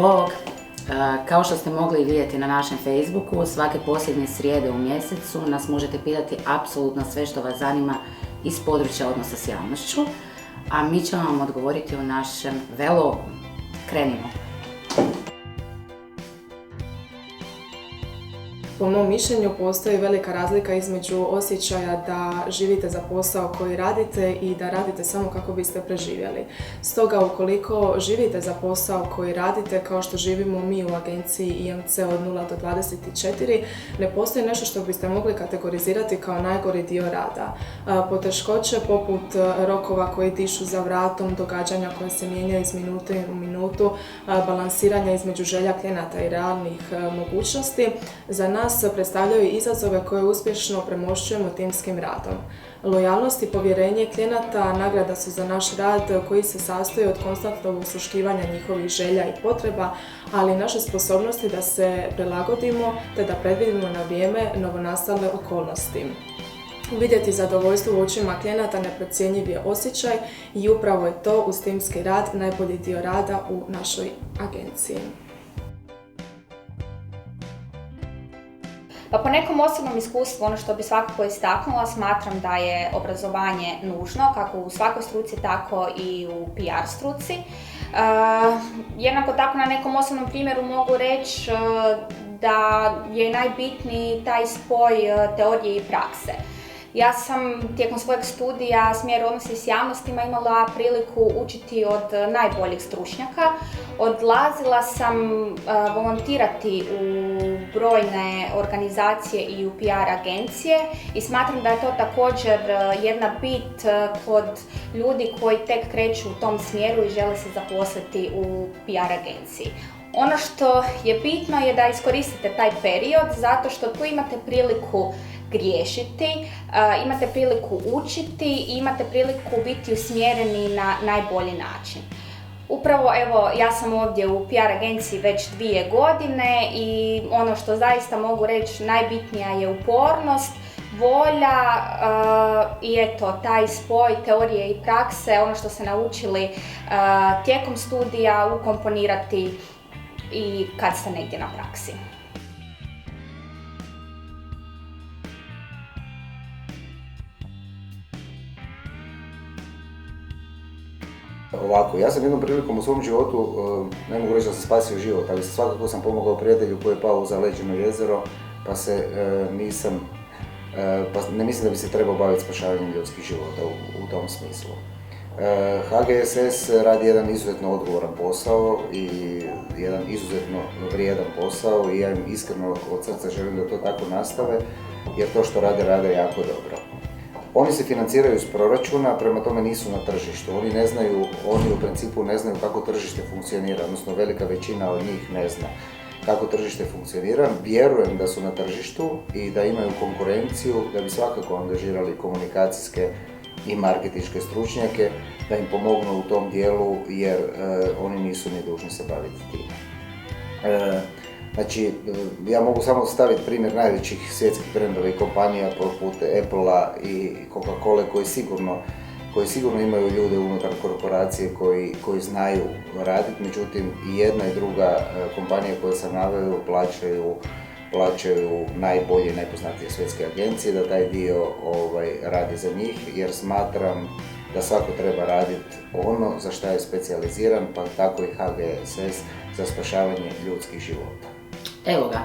Bog! Kao što ste mogli vidjeti na našem Facebooku, svake posljednje srijede u mjesecu nas možete pitati apsolutno sve što vas zanima iz područja odnosa s javnošću, a mi ćemo vam odgovoriti u našem vlogu. Krenimo! Po mom mišljenju postoji velika razlika između osjećaja da živite za posao koji radite i da radite samo kako biste preživjeli. Stoga ukoliko živite za posao koji radite kao što živimo mi u agenciji IMC od 0 do 24, ne postoji nešto što biste mogli kategorizirati kao najgori dio rada. Poteškoće poput rokova koji dišu za vratom, događanja koje se mijenjaju iz minute u minutu, balansiranja između želja klijenata i realnih mogućnosti, za nas predstavljaju izazove koje uspješno premošćujemo timskim radom. Lojalnost i povjerenje klijenata nagrada su za naš rad koji se sastoji od konstantnog osluškivanja njihovih želja i potreba, ali i naše sposobnosti da se prilagodimo te da predvidimo na vrijeme novonastale okolnosti. Vidjeti zadovoljstvo u očima klijenata neprocjenjiv je osjećaj i upravo je to uz timski rad najbolji dio rada u našoj agenciji. Pa po nekom osobnom iskustvu, ono što bi svakako istaknula, smatram da je obrazovanje nužno, kako u svakoj struci, tako i u PR struci. Jednako tako na nekom osobnom primjeru mogu reći da je najbitniji taj spoj teorije i prakse. Ja sam tijekom svojeg studija smjer odnosa s javnostima imala priliku učiti od najboljih stručnjaka. Odlazila sam volontirati u brojne organizacije i u PR agencije i smatram da je to također jedna bit kod ljudi koji tek kreću u tom smjeru i žele se zaposliti u PR agenciji. Ono što je bitno je da iskoristite taj period zato što tu imate priliku griješiti, imate priliku učiti i imate priliku biti usmjereni na najbolji način. Upravo evo, ja sam ovdje u PR agenciji već 2 godine i ono što zaista mogu reći najbitnija je upornost, volja i eto, taj spoj teorije i prakse, ono što ste naučili tijekom studija ukomponirati i kad ste negdje na praksi. Ovako, ja sam jednom prilikom u svom životu, ne mogu reći da sam spasio život, ali svakako sam pomogao prijatelju koji je pao u zaleđeno jezero, pa ne mislim da bi se trebao baviti spašavanjem ljudskih života u tom smislu. HGSS radi jedan izuzetno odgovoran posao i jedan izuzetno vrijedan posao i ja im iskreno od srca želim da to tako nastave, jer to što rade jako dobro. Oni se financiraju iz proračuna, prema tome nisu na tržištu. Oni u principu ne znaju kako tržište funkcionira, odnosno velika većina od njih ne zna kako tržište funkcionira. Vjerujem da su na tržištu i da imaju konkurenciju, da bi svakako angažirali komunikacijske i marketinške stručnjake, da im pomognu u tom dijelu, jer oni nisu ni dužni se baviti tim. Znači, ja mogu samo staviti primjer najvećih svjetskih brendova i kompanija poput Apple-a i Coca-Cola koji sigurno imaju ljude unutar korporacije koji znaju raditi, međutim i jedna i druga kompanija koje sam naveo plaćaju najbolje i najpoznatije svjetske agencije da taj dio radi za njih, jer smatram da svako treba raditi ono za što je specijaliziran, pa tako i HGSS za spašavanje ljudskih života. Evo ga,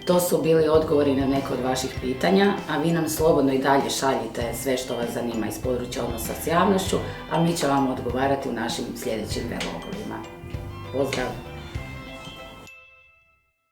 to su bili odgovori na neke od vaših pitanja, a vi nam slobodno i dalje šaljite sve što vas zanima iz područja odnosa s javnošću, a mi ćemo vam odgovarati u našim sljedećim vlogovima. Pozdrav!